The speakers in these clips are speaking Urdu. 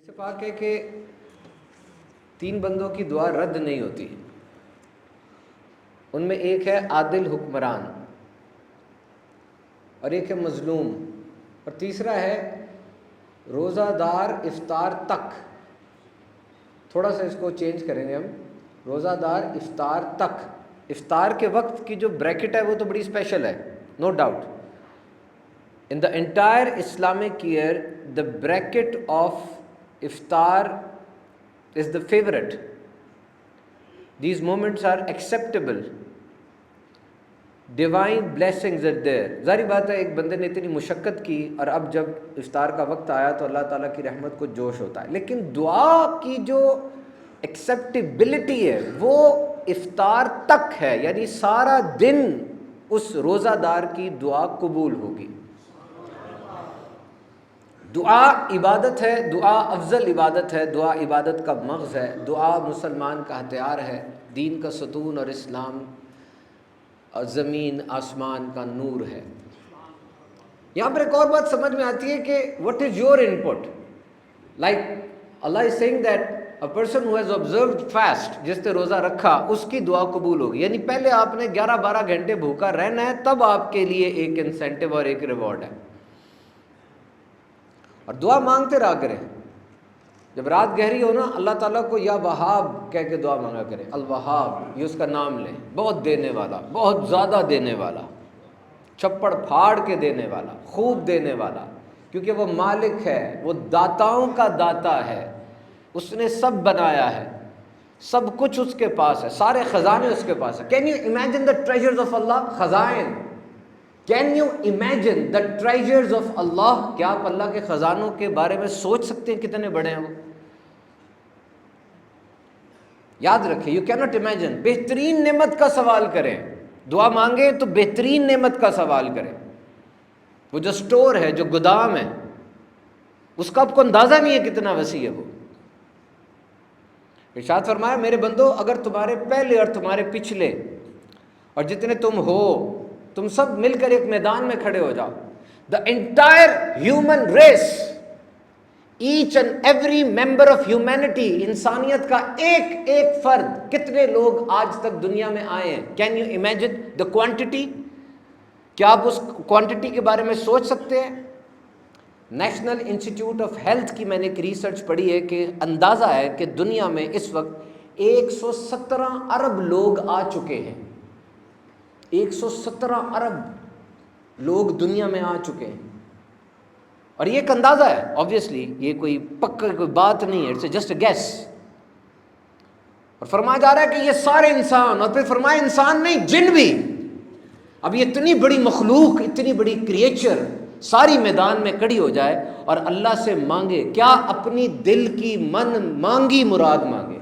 حدیث پاک ہے کہ 3 بندوں کی دعا رد نہیں ہوتی. ان میں ایک ہے عادل حکمران، اور ایک ہے مظلوم، اور تیسرا ہے روزہ دار افطار تک. تھوڑا سا اس کو چینج کریں گے ہم. روزہ دار افطار تک، افطار کے وقت کی جو بریکٹ ہے وہ تو بڑی اسپیشل ہے، no doubt. In the entire Islamic year, the bracket of iftar is the favorite. These moments are acceptable. Divine blessings are there. ظاہری بات ہے ایک بندے نے اتنی مشقت کی اور اب جب افطار کا وقت آیا تو اللہ تعالیٰ کی رحمت کو جوش ہوتا ہے، لیکن دعا کی جو ایکسیپٹیبلٹی ہے وہ افطار تک ہے، یعنی سارا دن اس روزہ دار کی دعا قبول ہوگی. دعا عبادت ہے، دعا افضل عبادت ہے، دعا عبادت کا مغز ہے، دعا مسلمان کا ہتھیار ہے، دین کا ستون اور اسلام اور زمین آسمان کا نور ہے. یہاں پر ایک اور بات سمجھ میں آتی ہے کہ what is your input. Like Allah is saying that a person who has observed fast، جس نے روزہ رکھا اس کی دعا قبول ہوگی. یعنی پہلے آپ نے 11-12 گھنٹے بھوکا رہنا ہے، تب آپ کے لیے ایک انسینٹیو اور ایک ریوارڈ ہے. اور دعا مانگتے رہا کریں. جب رات گہری ہو نا، اللہ تعالیٰ کو یا وہاب کہہ کے دعا مانگا کریں. الوہاب، یہ اس کا نام لیں. بہت دینے والا، بہت زیادہ دینے والا، چھپڑ پھاڑ کے دینے والا، خوب دینے والا، کیونکہ وہ مالک ہے، وہ داتاؤں کا داتا ہے. اس نے سب بنایا ہے، سب کچھ اس کے پاس ہے، سارے خزانے اس کے پاس ہیں. Can you imagine the treasures of Allah? خزائن. Can you imagine the treasures of Allah? کیا آپ اللہ کے خزانوں کے بارے میں سوچ سکتے ہیں کتنے بڑے ہیں وہ؟ یاد رکھیں، یو کی ناٹ امیجن. بہترین نعمت کا سوال کریں. دعا مانگیں تو بہترین نعمت کا سوال کریں. وہ جو سٹور ہے، جو گودام ہے، اس کا آپ کو اندازہ نہیں ہے کتنا وسیع ہے وہ. ارشاد فرمایا میرے بندو، اگر تمہارے پہلے اور تمہارے پچھلے اور جتنے تم ہو، تم سب مل کر ایک میدان میں کھڑے ہو جاؤ. The entire human race, each and every member of humanity, انسانیت کا ایک ایک فرد، کتنے لوگ آج تک دنیا میں آئے ہیں. Can you imagine the quantity? کیا آپ اس کوانٹٹی کے بارے میں سوچ سکتے ہیں؟ نیشنل انسٹیٹیوٹ آف ہیلتھ کی میں نے ایک ریسرچ پڑھی ہے کہ اندازہ ہے کہ دنیا میں اس وقت 117 ارب لوگ آ چکے ہیں. 117 ارب لوگ دنیا میں آ چکے ہیں. اور یہ ایک اندازہ ہے، آبویسلی یہ کوئی پکا کوئی بات نہیں ہے، اٹس جسٹ اے گیس. اور فرمایا جا رہا ہے کہ یہ سارے انسان، اور پھر فرمایا انسان نہیں، جن بھی. اب یہ اتنی بڑی مخلوق، اتنی بڑی کریچر ساری میدان میں کھڑی ہو جائے اور اللہ سے مانگے. کیا؟ اپنی دل کی من مانگی مراد مانگے.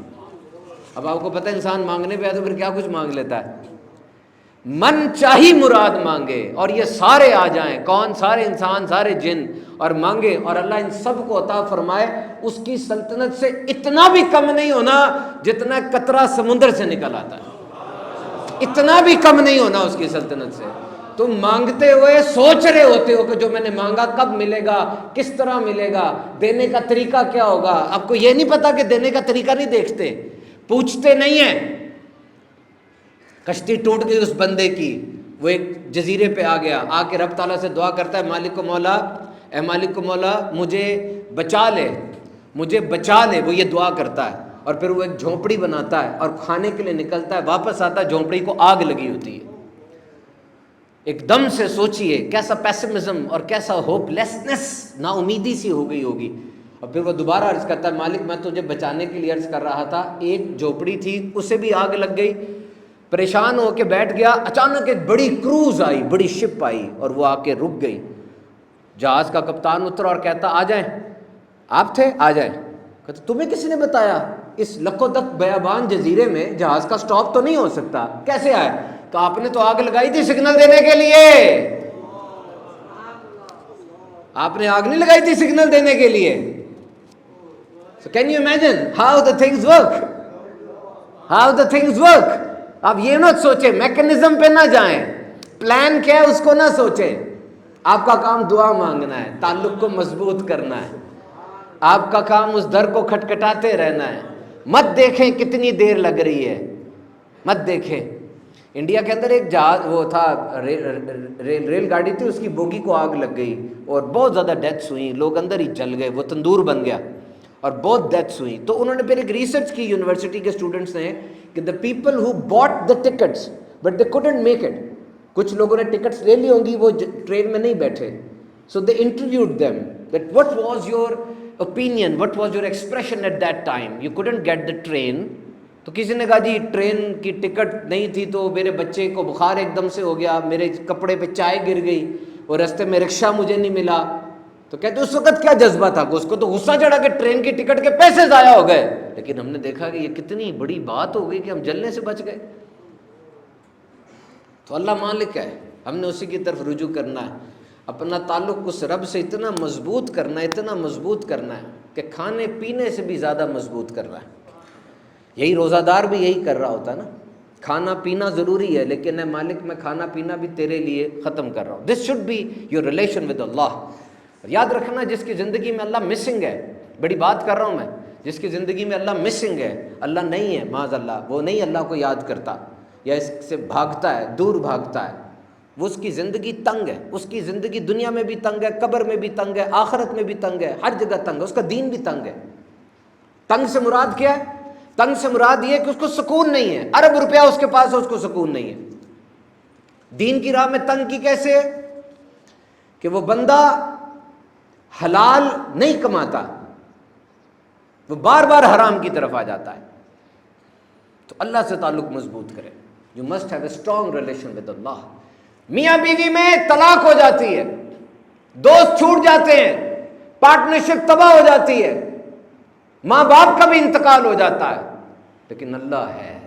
اب آپ کو پتہ ہے انسان مانگنے پہ آئے تو پھر کیا کچھ مانگ لیتا ہے. من چاہی مراد مانگے، اور یہ سارے آ جائیں. کون؟ سارے انسان، سارے جن، اور مانگے، اور اللہ ان سب کو عطا فرمائے. اس کی سلطنت سے اتنا بھی کم نہیں ہونا جتنا قطرہ سمندر سے نکل آتا ہے. اتنا بھی کم نہیں ہونا اس کی سلطنت سے. تم مانگتے ہوئے سوچ رہے ہوتے ہو کہ جو میں نے مانگا کب ملے گا، کس طرح ملے گا، دینے کا طریقہ کیا ہوگا. آپ کو یہ نہیں پتا کہ دینے کا طریقہ نہیں دیکھتے، پوچھتے نہیں ہیں. کشتی ٹوٹ گئی اس بندے کی، وہ ایک جزیرے پہ آ گیا، آ کے رب تعالیٰ سے دعا کرتا ہے مالک و مولا، اے مالک و مولا مجھے بچا لے، مجھے بچا لے. وہ یہ دعا کرتا ہے، اور پھر وہ ایک جھونپڑی بناتا ہے اور کھانے کے لیے نکلتا ہے. واپس آتا ہے، جھونپڑی کو آگ لگی ہوتی ہے. ایک دم سے سوچئے کیسا پیسمزم اور کیسا ہوپ لیسنس، نا امیدی سی ہو گئی ہوگی. اور پھر وہ دوبارہ عرض کرتا ہے مالک میں تجھے بچانے کے لیے عرض کر رہا تھا، ایک جھونپڑی تھی اسے بھی آگ لگ گئی. پریشان ہو کے بیٹھ گیا. اچانک ایک بڑی کروز آئی، بڑی شپ آئی، اور وہ آ کے رک گئی. جہاز کا کپتان اترا اور کہتا آ جائیں. آپ تھے؟ آ جائیں. کہتا تمہیں کس نے بتایا؟ اس لکو دک بیابان جزیرے میں جہاز کا سٹاپ تو نہیں ہو سکتا. کیسے آئے؟ کہ آپ نے تو آگ لگائی تھی سگنل دینے کے لیے. آپ نے آگ نہیں لگائی تھی سگنل دینے کے لیے. So can you imagine how the things work? How the things work? آپ یہ نہ سوچیں، میکنزم پہ نہ جائیں، پلان کیا ہے اس کو نہ سوچیں. آپ کا کام دعا مانگنا ہے، تعلق کو مضبوط کرنا ہے. آپ کا کام اس در کو کھٹکھٹاتے رہنا ہے. مت دیکھیں کتنی دیر لگ رہی ہے, مت دیکھیں. انڈیا کے اندر ایک جہاز وہ تھا, ریل گاڑی تھی, اس کی بوگی کو آگ لگ گئی اور بہت زیادہ ڈیتھس ہوئیں, لوگ اندر ہی جل گئے, وہ تندور بن گیا اور بہت ڈیتھس ہوئیں. تو انہوں نے پھر ایک ریسرچ کی یونیورسٹی کے اسٹوڈنٹس نے کہ the people who bought the tickets but they couldn't make it. کچھ لوگوں نے ٹکٹس لے لی ہوں گی, وہ ٹرین میں نہیں بیٹھے. So they interviewed them that what was your opinion, what was your expression at that time? You couldn't get the train. تو کسی نے کہا جی ٹرین کی ٹکٹ نہیں تھی تو میرے بچے کو بخار ایک دم سے ہو گیا, میرے کپڑے پہ چائے گر گئی اور راستے میں رکشہ مجھے نہیں ملا. تو کہتے اس وقت کیا جذبہ تھا, اس کو تو غصہ چڑھا کہ ٹرین کی ٹکٹ کے پیسے ضائع ہو گئے. لیکن ہم نے دیکھا کہ یہ کتنی بڑی بات ہو گئی کہ ہم جلنے سے بچ گئے. تو اللہ مالک ہے, ہم نے اسی کی طرف رجوع کرنا ہے. اپنا تعلق اس رب سے اتنا مضبوط کرنا ہے, اتنا مضبوط کرنا ہے کہ کھانے پینے سے بھی زیادہ مضبوط کرنا ہے. یہی روزہ دار بھی یہی کر رہا ہوتا ہے نا, کھانا پینا ضروری ہے لیکن اے مالک میں کھانا پینا بھی تیرے لیے ختم کر رہا ہوں. This should be your relation with Allah. یاد رکھنا جس کی زندگی میں اللہ مسنگ ہے, بڑی بات کر رہا ہوں میں, جس کی زندگی میں اللہ مسنگ ہے, اللہ نہیں ہے معاذ اللہ, وہ نہیں اللہ کو یاد کرتا یا اس سے بھاگتا ہے, دور بھاگتا ہے, وہ اس کی زندگی تنگ ہے. اس کی زندگی دنیا میں بھی تنگ ہے, قبر میں بھی تنگ ہے, آخرت میں بھی تنگ ہے, ہر جگہ تنگ ہے. اس کا دین بھی تنگ ہے. تنگ سے مراد کیا ہے؟ تنگ سے مراد یہ کہ اس کو سکون نہیں ہے. ارب روپیہ اس کے پاس ہے, اس کو سکون نہیں ہے. دین کی راہ میں تنگ کی کیسے ہے کہ وہ بندہ حلال نہیں کماتا, وہ بار بار حرام کی طرف آ جاتا ہے. تو اللہ سے تعلق مضبوط کرے. You must have a strong relation with Allah. میاں بیوی میں طلاق ہو جاتی ہے, دوست چھوٹ جاتے ہیں, پارٹنرشپ تباہ ہو جاتی ہے, ماں باپ کا بھی انتقال ہو جاتا ہے, لیکن اللہ ہے,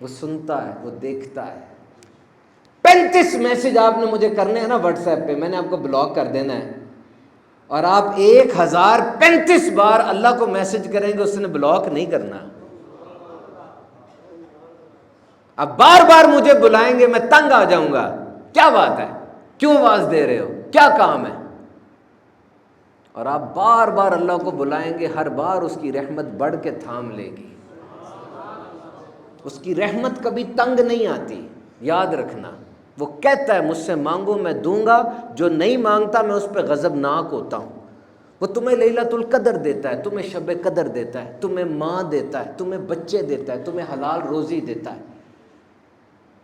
وہ سنتا ہے, وہ دیکھتا ہے. 35 میسج آپ نے مجھے کرنے ہیں نا واٹس ایپ پہ, میں نے آپ کو بلاک کر دینا ہے, اور آپ 1035 بار اللہ کو میسج کریں گے, اس نے بلاک نہیں کرنا. اب بار بار مجھے بلائیں گے, میں تنگ آ جاؤں گا. کیا بات ہے, کیوں آواز دے رہے ہو, کیا کام ہے؟ اور آپ بار بار اللہ کو بلائیں گے, ہر بار اس کی رحمت بڑھ کے تھام لے گی. اس کی رحمت کبھی تنگ نہیں آتی, یاد رکھنا. وہ کہتا ہے مجھ سے مانگو میں دوں گا, جو نہیں مانگتا میں اس پہ غضبناک ہوتا ہوں. وہ تمہیں لیلۃ القدر دیتا ہے, تمہیں شب قدر دیتا ہے, تمہیں ماں دیتا ہے, تمہیں بچے دیتا ہے, تمہیں حلال روزی دیتا ہے.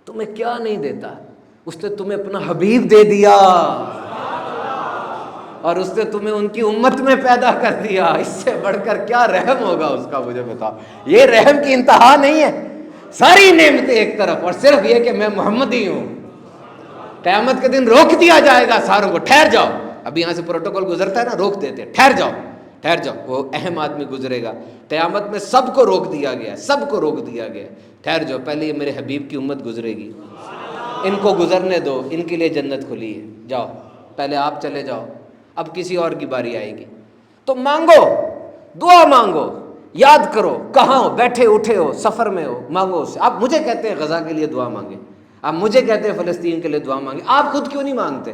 تمہیں کیا نہیں دیتا؟ اس نے تمہیں اپنا حبیب دے دیا, اور اس نے تمہیں ان کی امت میں پیدا کر دیا. اس سے بڑھ کر کیا رحم ہوگا اس کا, مجھے بتا. یہ رحم کی انتہا نہیں ہے. ساری نعمتیں ایک طرف, اور صرف یہ کہ میں محمدی ہوں. قیامت کے دن روک دیا جائے گا ساروں کو, ٹھہر جاؤ. ابھی یہاں سے پروٹوکول گزرتا ہے نا, روک دیتے ہیں, ٹھہر جاؤ ٹھہر جاؤ. وہ اہم آدمی گزرے گا. قیامت میں سب کو روک دیا گیا, سب کو روک دیا گیا. ٹھہر جاؤ, پہلے یہ میرے حبیب کی امت گزرے گی, ان کو گزرنے دو, ان کے لیے جنت کھلی ہے. جاؤ پہلے آپ چلے جاؤ, اب کسی اور کی باری آئے گی. تو مانگو, دعا مانگو, یاد کرو کہاں ہو, بیٹھے اٹھے ہو, سفر میں ہو, مانگو اس سے. آپ مجھے کہتے ہیں غزہ کے لیے دعا مانگے, آپ مجھے کہتے ہیں فلسطین کے لیے دعا مانگے, آپ خود کیوں نہیں مانگتے؟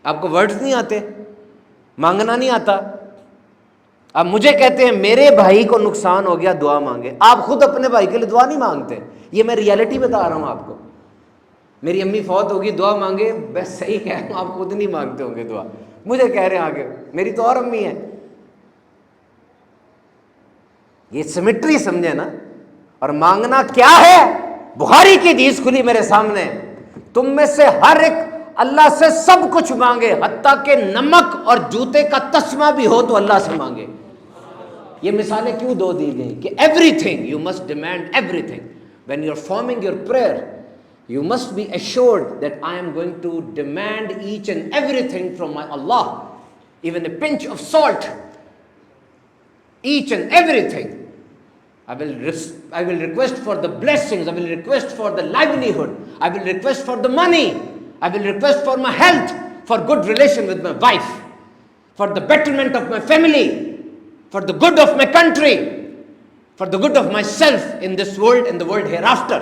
آپ کو ورڈز نہیں آتے, مانگنا نہیں آتا. آپ مجھے کہتے ہیں میرے بھائی کو نقصان ہو گیا دعا مانگے, آپ خود اپنے بھائی کے لیے دعا نہیں مانگتے. یہ میں ریالٹی بتا رہا ہوں آپ کو. میری امی فوت ہوگی دعا مانگے, بس صحیح کہہ رہا ہوں, آپ خود نہیں مانگتے ہوں گے دعا, مجھے کہہ رہے ہیں آگے, میری تو اور امی ہے. یہ سیمیٹری سمجھے نا. اور مانگنا کیا ہے؟ بخاری کی حدیث کھلی میرے سامنے, تم میں سے ہر ایک اللہ سے سب کچھ مانگے, حتیٰ کہ نمک اور جوتے کا تسمہ بھی ہو تو اللہ سے مانگے. یہ مثالیں کیوں دو دی گئی کہ everything you must demand everything. When you are forming your prayer you must be assured that I am going to demand each and everything from my Allah, even a pinch of salt, each and everything. I will request for the blessings, I will request for the livelihood, I will request for the money, I will request for my health, for good relation with my wife, for the betterment of my family, for the good of my country, for the good of myself in this world and the world hereafter.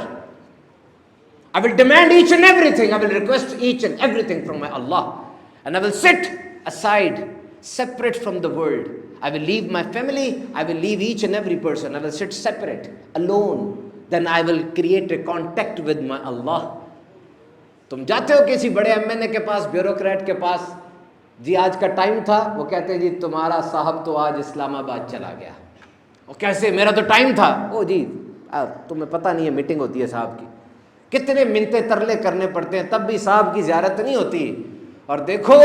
I will demand each and everything. I will request each and everything from my Allah. And I will sit aside, separate from the world. I will leave my family, I will leave each and every person, I will sit separate, alone. Then I will create a contact with my Allah. تم جاتے ہو کسی بڑے MNA کے پاس, بیوروکریٹ کے پاس, جی آج کا ٹائم تھا, وہ کہتے ہیں جی تمہارا صاحب تو آج اسلام آباد چلا گیا. وہ کیسے, میرا تو ٹائم تھا. او جی تمہیں پتہ نہیں ہے میٹنگ ہوتی ہے صاحب کی, کتنے منتے ترلے کرنے پڑتے ہیں, تب بھی صاحب کی زیارت نہیں ہوتی. اور دیکھو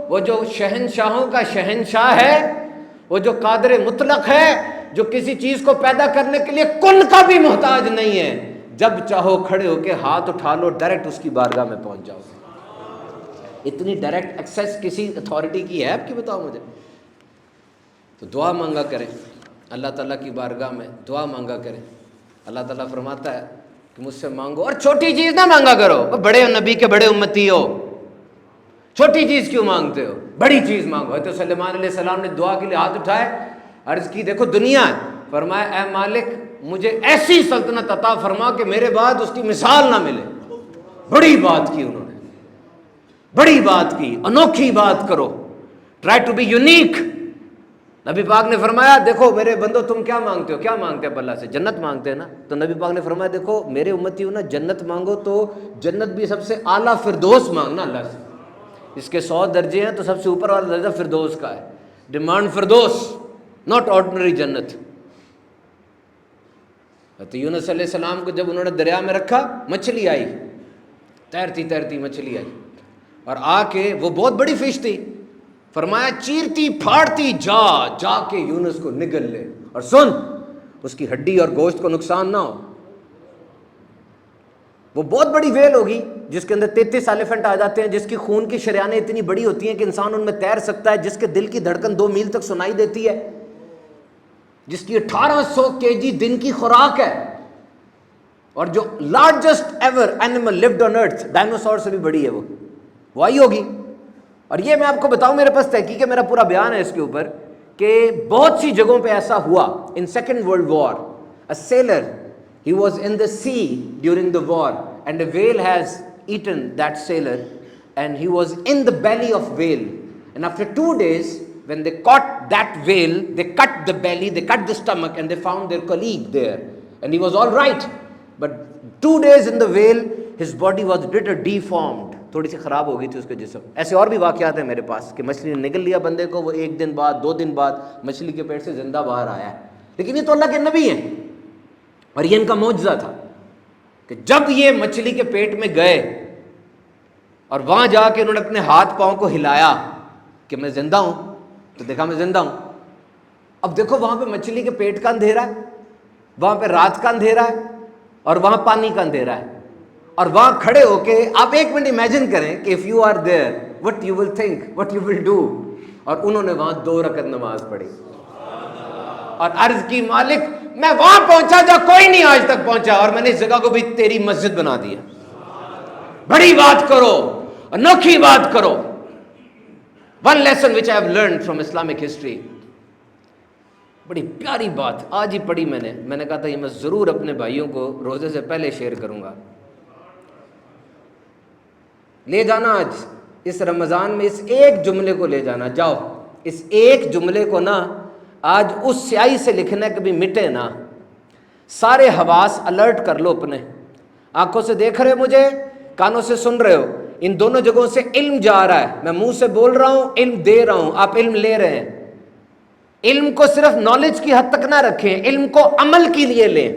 وہ جو شہنشاہوں کا شہنشاہ ہے, وہ جو قادر مطلق ہے, جو کسی چیز کو پیدا کرنے کے لیے کن کا بھی محتاج نہیں ہے, جب چاہو کھڑے ہو کے ہاتھ اٹھا لو, ڈائریکٹ اس کی بارگاہ میں پہنچ جاؤ. اتنی ڈائریکٹ ایکسیس کسی اتھارٹی کی ہے آپ کی, بتاؤ مجھے. تو دعا مانگا کریں اللہ تعالیٰ کی بارگاہ میں, دعا مانگا کریں. اللہ تعالیٰ فرماتا ہے کہ مجھ سے مانگو, اور چھوٹی چیز نہ مانگا کرو. بڑے نبی کے بڑے امتی ہو, چھوٹی چیز کیوں مانگتے ہو, بڑی چیز مانگو. حضرت سلیمان علیہ السلام نے دعا کے لیے ہاتھ اٹھائے, عرض کی دیکھو دنیا ہے, فرمایا اے مالک مجھے ایسی سلطنت عطا فرما کہ میرے بعد اس کی مثال نہ ملے. بڑی بات کی انہوں نے, بڑی بات کی, انوکھی بات کرو, ٹرائی ٹو بی یونیک. نبی پاک نے فرمایا دیکھو میرے بندو تم کیا مانگتے ہو, کیا مانگتے ہیں اللہ سے, جنت مانگتے ہیں نا. تو نبی پاک نے فرمایا دیکھو میرے امتی ہو نا, جنت مانگو تو جنت بھی سب سے اعلیٰ فردوس مانگنا اللہ سے. اس کے 100 درجے ہیں تو سب سے اوپر والا درجہ فردوس کا ہے. ڈیمانڈ فردوس, ناٹ آرڈنری جنت. تو یونس علیہ السلام کو جب انہوں نے دریا میں رکھا, مچھلی آئی, تیرتی تیرتی مچھلی آئی, اور آ کے وہ بہت بڑی فش تھی. فرمایا چیرتی پھاڑتی جا جا کے یونس کو نگل لے, اور سن اس کی ہڈی اور گوشت کو نقصان نہ ہو. وہ بہت بڑی ویل ہوگی جس کے اندر 33 ایلیفنٹ آ جاتے ہیں, جس کی خون کی شریانیں اتنی بڑی ہوتی ہیں کہ انسان ان میں تیر سکتا ہے, جس کے دل کی دھڑکن 2 میل تک سنائی دیتی ہے, جس کی 1800 kg دن کی خوراک ہے, اور جو لارجسٹ ایور اینیمل لیوڈ آن ارتھ, ڈائنوسور سے بھی بڑی ہے وہ آئی ہوگی. اور یہ میں آپ کو بتاؤں, میرے پاس تحقیق ہے, میرا پورا بیان ہے اس کے اوپر, کہ بہت سی جگہوں پہ ایسا ہوا. In second world war a sailor, he was in the sea during the war and a whale has eaten that sailor and he was in the belly of whale, and after 2 days when they caught that whale, they cut the belly, they cut the stomach, and they found their colleague there and he was all right. But 2 days in the whale his body was little deformed, تھوڑی سی خراب ہو گئی تھی اس کے جسم. ایسے اور بھی واقعات ہیں میرے پاس کہ مچھلی نے نگل لیا بندے کو, وہ 1 دن بعد 2 دن بعد مچھلی کے پیٹ سے زندہ باہر آیا ہے. لیکن یہ تو اللہ کے نبی ہیں, اور یہ ان کا معجزہ تھا کہ جب یہ مچھلی کے پیٹ میں گئے اور وہاں جا کے انہوں نے اپنے ہاتھ پاؤں کو ہلایا کہ میں زندہ ہوں, تو دیکھا میں زندہ ہوں. اب دیکھو وہاں پہ مچھلی کے پیٹ کا اندھیرا ہے, وہاں پہ رات کا اندھیرا ہے, اور وہاں پانی کا اندھیرا ہے, اور وہاں کھڑے ہو کے آپ 1 منٹ امیجن کریں کہ if you are there what you will think, what you will do. اور انہوں نے وہاں 2 رکعت نماز پڑھی اور عرض کی مالک میں وہاں پہنچا جہاں کوئی نہیں آج تک پہنچا, اور میں نے اس جگہ کو بھی تیری مسجد بنا دیا. بڑی بات کرو, انوکھی بات کرو. One lesson which I have learned from Islamic history, بڑی پیاری بات آج ہی پڑھی میں نے کہا تھا یہ میں ضرور اپنے بھائیوں کو روزے سے پہلے شیئر کروں گا. لے جانا آج اس رمضان میں اس ایک جملے کو لے جانا, جاؤ اس ایک جملے کو نا آج اس سیاہی سے لکھنا ہے کبھی مٹے نا. سارے حواس الرٹ کر لو اپنے, آنکھوں سے دیکھ رہے ہو مجھے, کانوں سے سن رہے ہو, ان دونوں جگہوں سے علم جا رہا ہے. میں منہ سے بول رہا ہوں, علم دے رہا ہوں, آپ علم لے رہے ہیں. علم کو صرف نالج کی حد تک نہ رکھیں, علم کو عمل کے لیے لیں,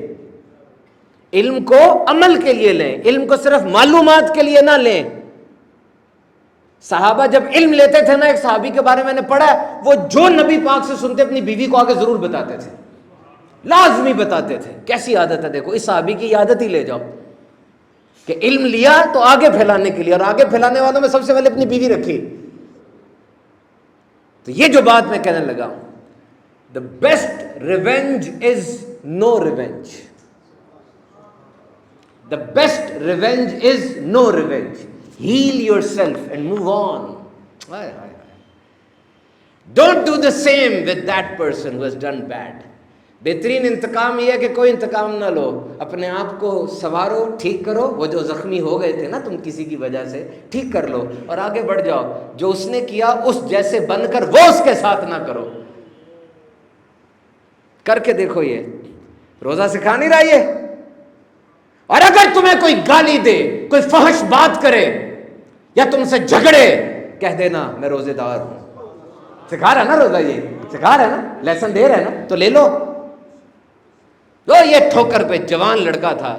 علم کو عمل کے لیے لیں, علم کو صرف معلومات کے لیے نہ لیں. صحابہ جب علم لیتے تھے نا, ایک صحابی کے بارے میں نے پڑھا ہے, وہ جو نبی پاک سے سنتے اپنی بیوی کو آگے ضرور بتاتے تھے, لازمی بتاتے تھے. کیسی عادت ہے دیکھو, اس صحابی کی عادت ہی لے جاؤ کہ علم لیا تو آگے پھیلانے کے لیے, اور آگے پھیلانے والوں میں سب سے پہلے اپنی بیوی رکھی. تو یہ جو بات میں کہنے لگا ہوں, the best revenge is no revenge. The best revenge is no revenge. Heal yourself and move on. Don't do the same with that person who has done bad. بہترین انتقام یہ ہے کہ کوئی انتقام نہ لو، اپنے آپ کو سنوارو، ٹھیک کرو، وہ جو زخمی ہو گئے تھے نا تم کسی کی وجہ سے، ٹھیک کر لو اور آگے بڑھ جاؤ۔ جو اس نے کیا اس جیسے بن کر وہ اس کے ساتھ نہ کرو۔ کر کے دیکھو، یہ روزہ سکھا نہیں رہا یہ؟ اور اگر تمہیں کوئی گالی دے، کوئی فحش بات کرے یا تم سے جھگڑے، کہہ دینا میں روزے دار ہوں۔ سکھا رہا نا روزہ، یہ سکھا رہا ہے نا، لیسن دے رہا ہے نا، تو لے لو۔ یہ ٹھوکر پہ جوان لڑکا تھا،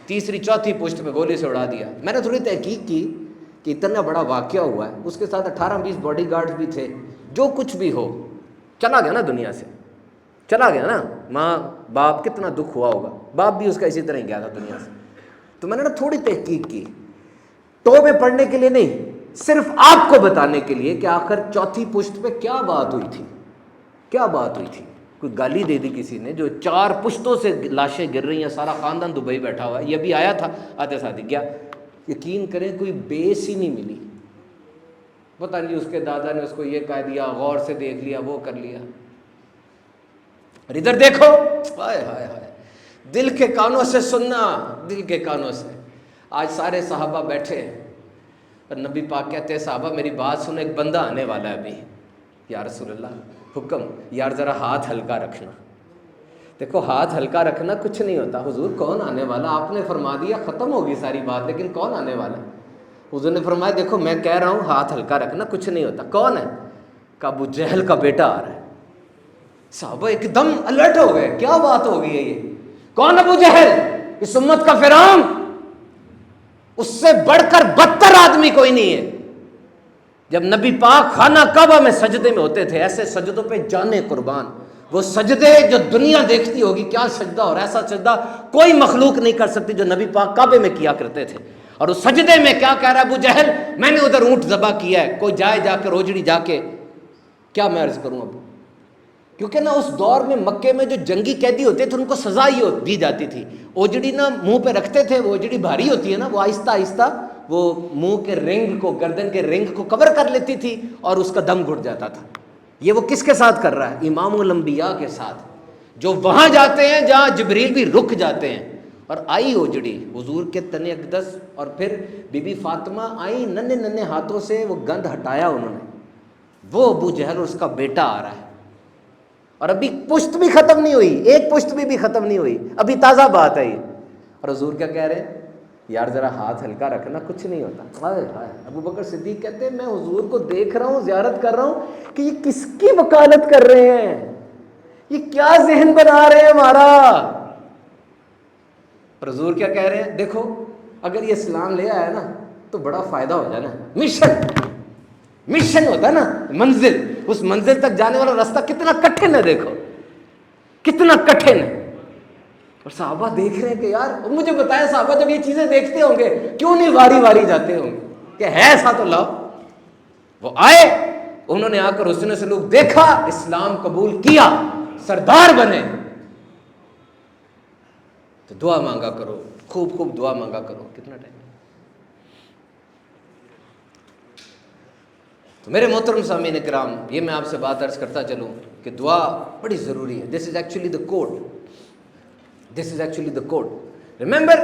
تیسری چوتھی پشت پہ گولی سے اڑا دیا۔ میں نے تھوڑی تحقیق کی کہ اتنا بڑا واقعہ ہوا ہے، اس کے ساتھ 18-20 باڈی گارڈز بھی تھے، جو کچھ بھی ہو چلا گیا نا دنیا سے، چلا گیا نا۔ ماں باپ کتنا دکھ ہوا ہوگا، باپ بھی اس کا اسی طرح ہی گیا تھا دنیا سے۔ تو میں نے نا تھوڑی تحقیق کی، توبے پڑھنے کے لیے نہیں، صرف آپ کو بتانے کے لیے کہ آخر چوتھی پشت پہ کیا بات ہوئی تھی، کیا بات ہوئی تھی۔ کوئی گالی دے دی کسی نے، جو 4 پشتوں سے لاشیں گر رہی ہیں، سارا خاندان دبئی بیٹھا ہوا ہے، یہ بھی آیا تھا، آتے ساتھ ہی گیا۔ یقین کریں کوئی بیس ہی نہیں ملی، پتہ نہیں اس کے دادا نے اس کو یہ کہہ دیا، غور سے دیکھ لیا، وہ کر لیا۔ اور ادھر دیکھو، ہائے ہائے ہائے، دل کے کانوں سے سننا، دل کے کانوں سے۔ آج سارے صحابہ بیٹھے ہیں اور نبی پاک کہتے ہیں صحابہ میری بات سنو، ایک بندہ آنے والا ہے ابھی۔ یا رسول اللہ، حکم، یار ذرا ہاتھ ہلکا رکھنا۔ دیکھو ہاتھ ہلکا رکھنا کچھ نہیں ہوتا۔ حضور کون آنے والا؟ آپ نے فرما دیا ختم ہوگی ساری بات، لیکن کون آنے والا؟ حضور نے فرمایا دیکھو میں کہہ رہا ہوں ہاتھ ہلکا رکھنا، کچھ نہیں ہوتا۔ کون ہے؟ کہ ابو جہل کا بیٹا آ رہا ہے۔ صحابہ ایک دم الرٹ ہو گئے، کیا بات ہو گئی ہے یہ؟ کون ابو جہل؟ اس امت کا فرعون، اس سے بڑھ کر بدتر آدمی کوئی نہیں ہے۔ جب نبی پاک خانہ کعبہ میں سجدے میں ہوتے تھے، ایسے سجدوں پہ جانے قربان، وہ سجدے جو دنیا دیکھتی ہوگی کیا سجدہ، اور ایسا سجدہ کوئی مخلوق نہیں کر سکتی جو نبی پاک کعبے میں کیا کرتے تھے۔ اور اس سجدے میں کیا کہہ رہا ہے ابو جہل؟ میں نے ادھر اونٹ ذبح کیا ہے، کوئی جائے جا کے روجڑی جا کے، کیا میں عرض کروں اب؟ کیونکہ نا اس دور میں مکے میں جو جنگی قیدی ہوتے تھے ان کو سزا ہی دی جاتی تھی، اوجڑی نا منہ پہ رکھتے تھے، وہ اوجڑی بھاری ہوتی ہے نا، وہ آہستہ آہستہ وہ منہ کے رنگ کو، گردن کے رنگ کو کور کر لیتی تھی اور اس کا دم گھٹ جاتا تھا۔ یہ وہ کس کے ساتھ کر رہا ہے؟ امام الانبیاء کے ساتھ، جو وہاں جاتے ہیں جہاں جبریل بھی رک جاتے ہیں۔ اور آئی اوجڑی حضور کے تن اقدس، اور پھر بی بی فاطمہ آئی، ننھے ننھے ہاتھوں سے وہ گند ہٹایا انہوں نے، وہ ابو جہل اور اس کا بیٹا آ رہا ہے۔ اور ابھی پشت بھی ختم نہیں ہوئی، ایک پشت بھی ختم نہیں ہوئی، ابھی تازہ بات ہے یہ۔ اور حضور کیا کہہ رہے ہیں؟ یار ذرا ہاتھ ہلکا رکھنا، کچھ نہیں ہوتا۔ ہائے ہائے، ابو بکر صدیق کہتے ہیں میں حضور کو دیکھ رہا ہوں، زیارت کر رہا ہوں کہ یہ کس کی وکالت کر رہے ہیں، یہ کیا ذہن بنا رہے ہیں ہمارا۔ اور حضور کیا کہہ رہے ہیں؟ دیکھو اگر یہ اسلام لے آیا نا تو بڑا فائدہ ہو جانا۔ مشن ہوتا ہے نا، منزل، اس منزل تک جانے والا راستہ کتنا کٹھن ہے، دیکھو کتنا کٹھن ہے۔ اور صحابہ دیکھ رہے ہیں کہ یار، مجھے بتایا صحابہ جب یہ چیزیں دیکھتے ہوں گے کیوں نہیں واری واری جاتے ہوں گے کہ ہے ایسا تو لاؤ۔ وہ آئے، انہوں نے آ کر حسن سلوک دیکھا، اسلام قبول کیا، سردار بنے۔ تو دعا مانگا کرو، خوب خوب دعا مانگا کرو۔ کتنا ٹائم؟ تو میرے محترم سامعین کرام، یہ میں آپ سے بات عرض کرتا چلوں کہ دعا بڑی ضروری ہے۔ This is actually the code, this is actually the code. Remember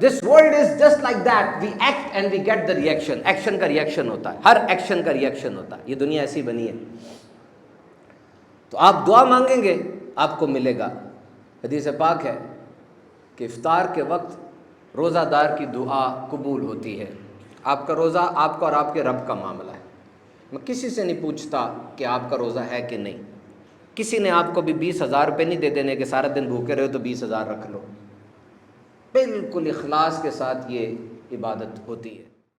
this world is just like that, we act and we get the reaction. Action کا ریئیکشن ہوتا ہے، ہر ایکشن کا ریئیکشن ہوتا ہے، یہ دنیا ایسی بنی ہے۔ تو آپ دعا مانگیں گے آپ کو ملے گا۔ حدیث پاک ہے کہ افطار کے وقت روزہ دار کی دعا قبول ہوتی ہے۔ آپ کا روزہ آپ کا اور آپ کے رب کا معاملہ ہے۔ میں کسی سے نہیں پوچھتا کہ آپ کا روزہ ہے کہ نہیں۔ کسی نے آپ کو بھی 20,000 روپے نہیں دے دینے کہ سارا دن بھوکے رہے تو 20,000 رکھ لو۔ بالکل اخلاص کے ساتھ یہ عبادت ہوتی ہے۔